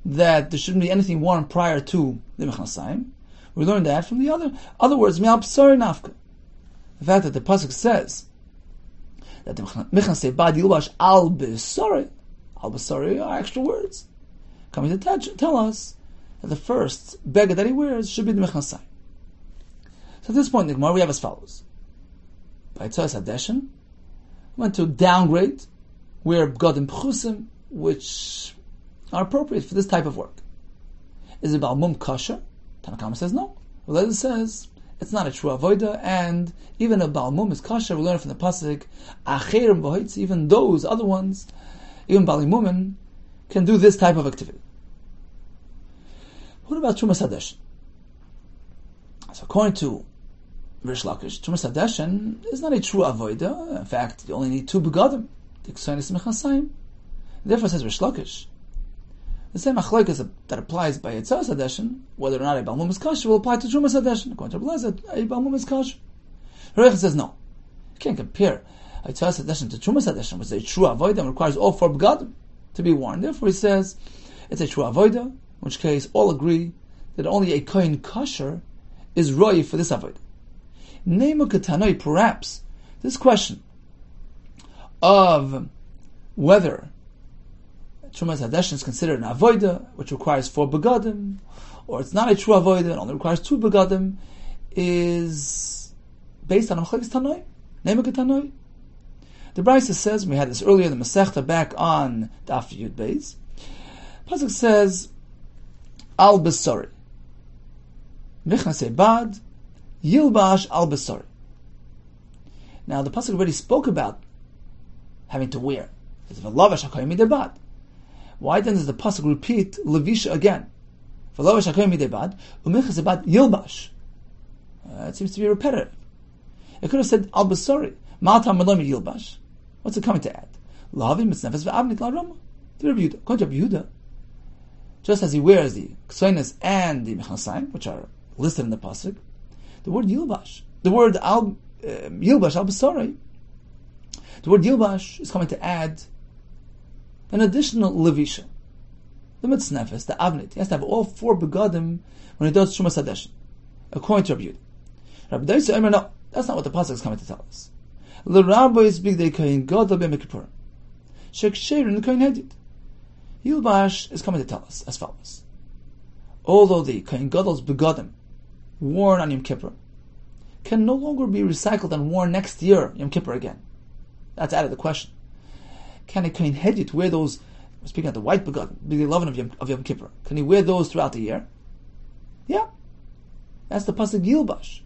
that there shouldn't be anything worn prior to the Mechnasayim. We learned that from the other words, the fact that the pasuk says that the Mechnasei Bad Yilbash Al B'Sari are extra words coming to tell us that the first beggar that he wears should be the Mechnasayim. So at this point in the Gemara we have as follows. By Tzoras Hadeshin, we went to downgrade, wear B'gadim Pchusim, which are appropriate for this type of work. Is it Balmum kosher? Tanakama says no. Releza says it's not a true avodah, and even a Balmum is kosher. We learn from the pasuk Acherim v'hoitz, even those other ones, even Balimumin, can do this type of activity. What about Trumas Hadeshin? So according to Rish Lakish, Trumas Hadeshin is not a true avodah. In fact, you only need 2 begadim, the Ksoinus Mechnasayim. Therefore, says Rish Lakish, the same achlokas that applies by Tzoras Hadeshin, whether or not a Balmum is kosher, will apply to Trumas Hadeshin. According to Rabbi Yehuda, a Balmum is kosher. Rabbi says no. You can't compare a Tzoras Hadeshin to Trumas Hadeshin, which is a true avodah and requires all 4 begadim to be worn. Therefore, he says it's a true avodah, in which case all agree that only a kohen kosher is roy for this avodah. Neimu ketanoi, perhaps This question of whether Trumas Hadeshin is considered an avoida, which requires 4 begadim, or it's not a true avoida and only requires 2 begadim, is based on a Machlekes Tanoi, Neimuk Tanoi. The Brisa says, we had this earlier, the Masechta back on Daf Yud Beis. Pasuk says, Al Besori. Michnasei Bad, Yilbash Al Besori. Now, the Pasuk already spoke about having to wear. It's V'lavash HaKoyim Midei Bad. Why then does the Pasuk repeat Levisha again? V'lavash HaKoyim Midei Bad, U'michnasei Bad Yilbash. It seems to be repetitive. It could have said Al Besori. Ma'atam Malom Yilbash. What's it coming to add? Lahavim Mitznefes Ve'avnit La'Rama. To Rabbi Yehuda. According to Rabbi Yehuda, just as he wears the Ksoinis and the Mechnasayim, which are listed in the Pasuk, the word Yilbash, the word Yilbash, Al Besori, the word Yilbash is coming to add an additional Levisha. The Mitznefes, the Avnit. He has to have all 4 begadim when he does Trumas Hadeshin. According to Rabbi Yehuda. Rabbi Yehuda said, no, that's not what the Pasuk is coming to tell us. L'Rabbi is big day Kohen Gadol b'Yom Kippur. Shek Sherin Kohen Hedid. Yilbash is coming to tell us as follows. Although the Kohen Gadol's begadim worn on Yom Kippur can no longer be recycled and worn next year, Yom Kippur again. That's out of the question. Can a Kohen Hedid wear those, speaking of the white begadim, big lovin of Yom Kippur, can he wear those throughout the year? Yeah. That's the Pasuk Yilbash.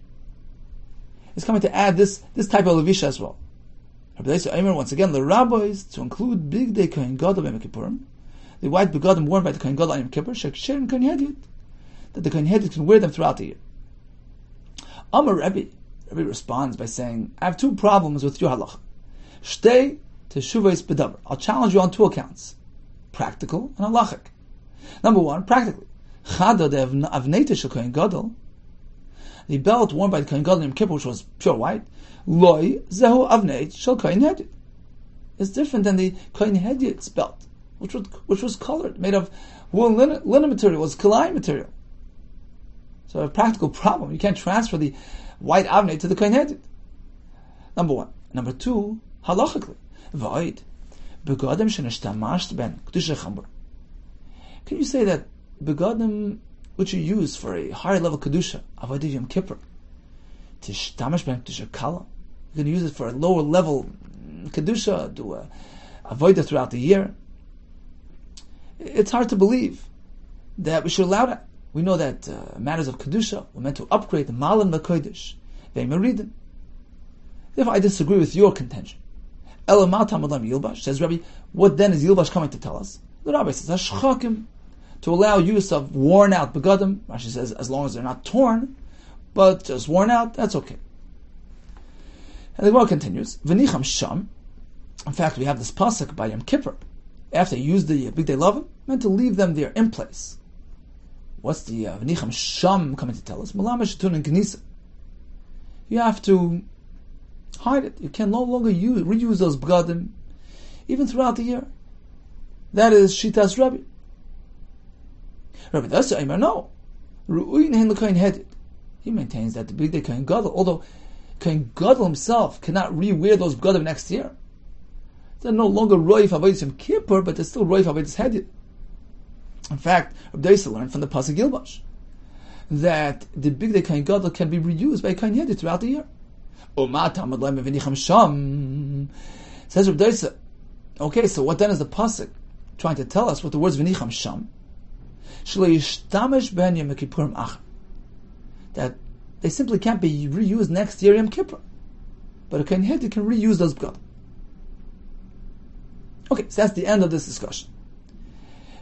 It's coming to add this type of levisha as well. Rabbi Yehuda Omer, once again, the rabbis to include big day Kohen Gadol b'Yom Kippurim, the white begadim worn by the Kohen Gadol on Yom Kippur, shek sherin Kohen Hedid, that the Kohen Hedid can wear them throughout the year. Amar Rabbi responds by saying, I have 2 problems with your halacha. Shtei teshuvos bedavar. I'll challenge you on 2 accounts, practical and halachic. Number 1, practically, chada de avnei shel Kohen Gadol. The belt worn by the Kohen Gadol in Yom Kippur, which was pure white, loy zehu avneit shel Kohen Hedid. It's different than the Kohen Hedid's belt, which was colored, made of wool linen material, was kalai material. So a practical problem. You can't transfer the white avneit to the Kohen Hedid. Number 1. Number 2, halachically, v'oid begadim shenishtamasht ben kedusha chambur. Can you say that begadim which you use for a higher level kedusha, avodah Yom Kippur, tishtamash ben kedusha kala, you're going to use it for a lower level kedusha, do a avodah throughout the year? It's hard to believe that we should allow that. We know that matters of kedusha were meant to upgrade the malan v'kodesh ve'meridim. Therefore, I disagree with your contention. Elamata madam yilbash, says Rabbi. What then is yilbash coming to tell us? The Rabbi says hashchakim, to allow use of worn out begadim. Rashi says as long as they're not torn, but just worn out, that's okay. And the Gemara continues, V'nicham sham. In fact, we have this pasuk by Yom Kippur. After you use the big day lovin, meant to leave them there in place. What's the V'nicham sham coming to tell us? Malamash tun and gnisa. You have to hide it. You can no longer reuse those begadim even throughout the year. That is Shitas Rabbi. Rabbi Yehuda Omer, no. He maintains that the big day Kohen Gadol, although Kohen Gadol himself cannot re-wear those begadim next year, they're no longer roif avodas Yom Kippur, but they're still roif avodas Hedid. In fact, Rabbi Yehuda learned from the pasuk Yilbash that the big day Kohen Gadol can be reused by Kohen Hedid throughout the year. Says Rabbi Yehuda, okay, so what then is the pasuk trying to tell us with the words V'nicham Sham? That they simply can't be reused next year Yom Kippur, but a Kohen Hedid can reuse those begadim. Okay, so that's the end of this discussion.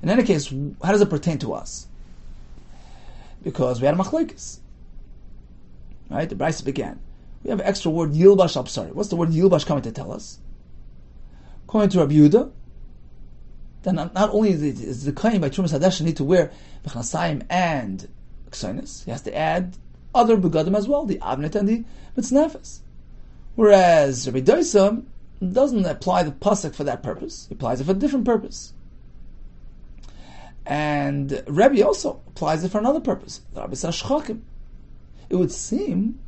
In any case, how does it pertain to us? Because we had a machlokes, right? The Brisa began. We have an extra word Yilbash al B'sari. What's the word Yilbash coming to tell us? According to Rabbi Yehuda, then not only is the Kohen by Trumas Hadeshin need to wear Mechnasayim and Ksoinis, he has to add other begadim as well, the Avnet and the Mitznefes. Whereas Rabbi Yehuda doesn't apply the pasuk for that purpose; he applies it for a different purpose. And Rabbi also applies it for another purpose. The Rabbi says Shchakim. It would seem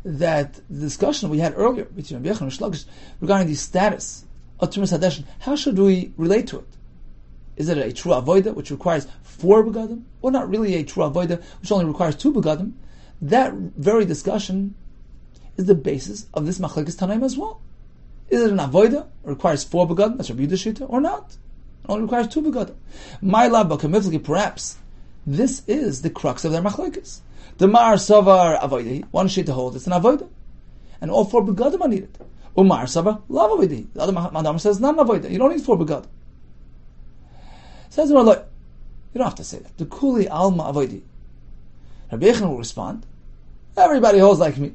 that the discussion we had earlier between Rabbi Yehuda and Shlokish regarding the status of Tumas Hadeshin, how should we relate to it? Is it a true avoida which requires 4 begadim, or not really a true avoida which only requires 2 begadim? That very discussion is the basis of this machlekes Tanaim as well. Is it an avoida? It requires 4 begadim, that's Rabbi Yehuda Shita, or not? It only requires 2 begadim. My lab perhaps this is the crux of their machlekes. The Mar Savar avoida, one Shita holds it's an avoida, and all 4 begadim are needed. Umar Savar lav avoida. The other Madam says not an avoida. You don't need 4 begadim. Says the Rabbi, you don't have to say that. The Kuli Alma avoidi. Rabbi Yehuda will respond, everybody holds like me.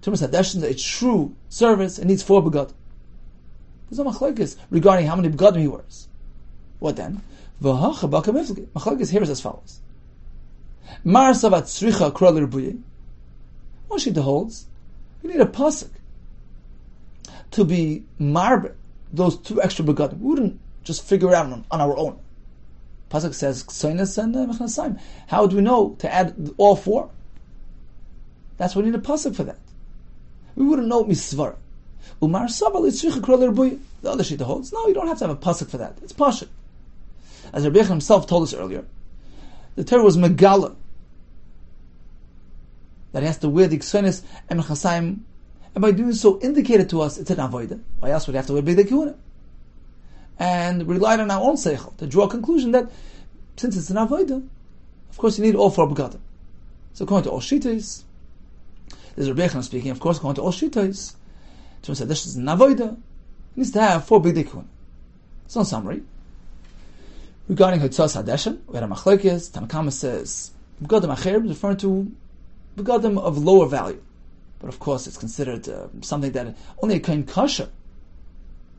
Tumas Hadeshin is a true service. It needs 4 begadim. There's no machlekes regarding how many begadim he wears. What then? Machlekes here is as follows. Mar Savat Tzricha Kroler Buye. One Shita holds, you need a pasuk to be marber those 2 extra begadim. We wouldn't just figure it out on our own. Pasuk says Ksoinas and Mechnasayim. How do we know to add all 4? That's why we need a pasuk for that. We wouldn't know misvara. Umar Sabal Tzricha Kroler Buye. The other Shita holds, no, you don't have to have a pasuk for that. It's pasuk. As Rabbi Yehuda himself told us earlier, the Torah was megala that he has to wear the Ksoinis and Mechasayim, and by doing so indicated to us it's an avodah. Why else would he have to wear B'dei Kehuna? And relied on our own seichel to draw a conclusion that since it's an avodah, of course you need all 4 begadim. So according to all Shittais, there's Rabbi Yehuda speaking, of course according to all Shittais, Tumas Hadeshin is an avodah, he needs to have 4 B'dei Kehuna. So in summary, regarding Hitzos Hadeshin, we had a machlekes. Tanakama says begadim acher is referring to begadim of lower value, but of course it's considered something that only a kohen kasher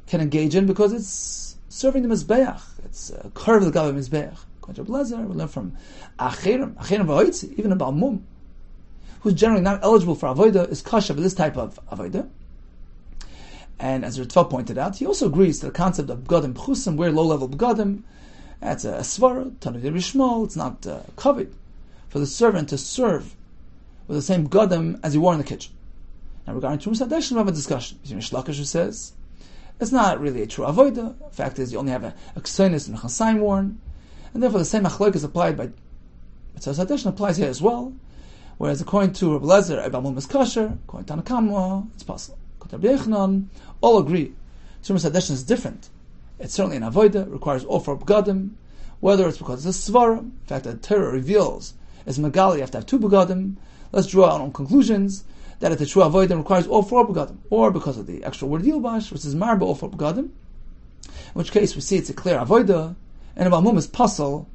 can engage in because it's serving the mizbeach. It's a curve of the gav mizbeach. According to Rabbi Lezer, we learn from acherim v'hoitzi, even a balmum, who's generally not eligible for avodah, is kasher for this type of avodah. And as Ritva pointed out, he also agrees to the concept of begadim pchusim, where low-level begadim. That's a svara, Tanu de Rishmal. It's not covered for the servant to serve with the same begadim as he wore in the kitchen. Now regarding Tumas Hadeshin, we have a discussion between Shlokish, who says it's not really a true avodah. The fact is, you only have a Ksoinis and a Chasayim worn, and therefore the same machlok is applied by Tumas Hadeshin applies here as well. Whereas according to Rabbi Lezer, Ebalmum is kosher. According to Tanakama, it's possible. According to Rabbi Yehuda, all agree Tumas Hadeshin is different. It's certainly an avodah, requires all 4 begadim, whether it's because it's a svara, the fact that the Torah reveals is megali, you have to have 2 begadim. Let's draw our own conclusions that it's a true avodah requires all 4 begadim, or because of the extra word yilbash, which is marba all 4 begadim, in which case we see it's a clear avodah, and a balmum is puzzle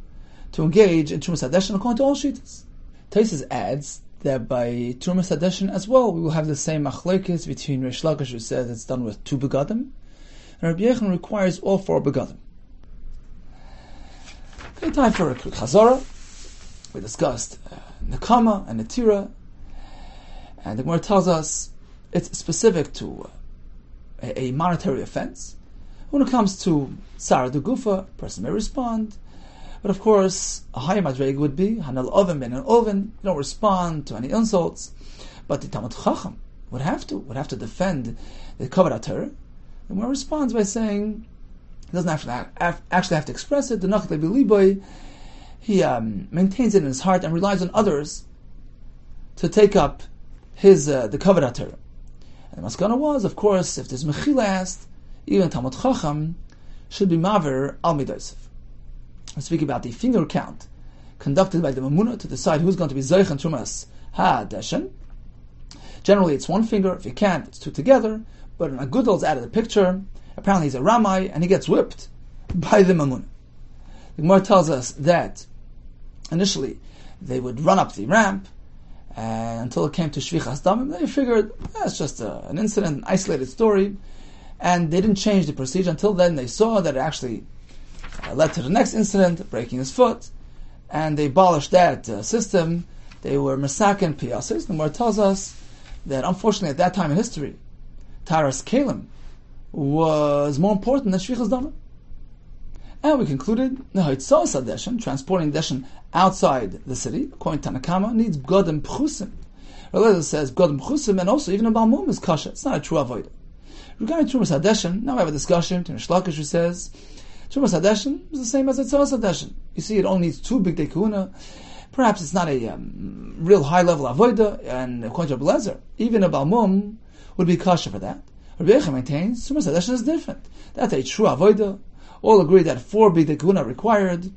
to engage in Tumas Hadeshin according to all shittas. Taisus adds that by Tumas Hadeshin as well, we will have the same machlekes between Reish Lakish, who says it's done with 2 begadim, and Rabbi Yehuda requires all 4 begadim. Okay, time for a quick chazara. We discussed Nekama and Netira, and the Gemara tells us it's specific to a monetary offense. When it comes to Sarah de Gufa, a person may respond, but of course, a higher madreg would be Hanal Oven ben an Oven. You don't respond to any insults, but the Talmud Chacham would have to defend the Kavod HaTorah. The Gemara responds by saying he doesn't actually have to express it. The Nachle Biliboy, he maintains it in his heart and relies on others to take up his the Kavod HaTorah. And the Maskana was, of course, if there's Mechila asked, even Talmud Chacham should be Maver Al Midaisif. We're speaking about the finger count conducted by the Mamuna to decide who's going to be Zoich and Tumas HaDeshen. Generally, it's 1 finger. If you can't, it's 2 together. But an Agudal's out of the picture. Apparently, he's a Ramai, and he gets whipped by the Mamuna. The Gemara tells us that initially they would run up the ramp until it came to Shvichas Damim. They figured that's just an incident, an isolated story, and they didn't change the procedure. Until then, they saw that it actually led to the next incident, breaking his foot, and they abolished that system. They were Mesaken Piyasis. The Gemara tells us that unfortunately at that time in history, Taras Kalim was more important than Shvichas Damim. And we concluded the Hitzos Hadeshin, transporting Deshin outside the city, according to Tanakama, needs B'godim Pchusim, Rabbi Yehuda says God Mechusim, and also even a Balmum is kasha. It's not a true avodah. Regarding Trumas Hadeshin, now we have a discussion. Rish Lakish who says Trumas Hadeshin is the same as a Tzavas Hadeshin. You see, it only needs 2 big kahuna. Perhaps it's not a real high level avodah, and according to Rabbi Lezer, even a Balmum would be kasha for that. Rabbi Yehuda maintains Trumas Hadeshin is different. That's a true avodah. All agree that 4 big kahuna are required,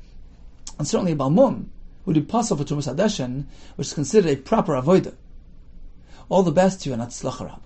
and certainly a Balmum would be possible for Trumas Hadeshin, which is considered a proper avodah. All the best to you, and Hatzlacha Rabbah.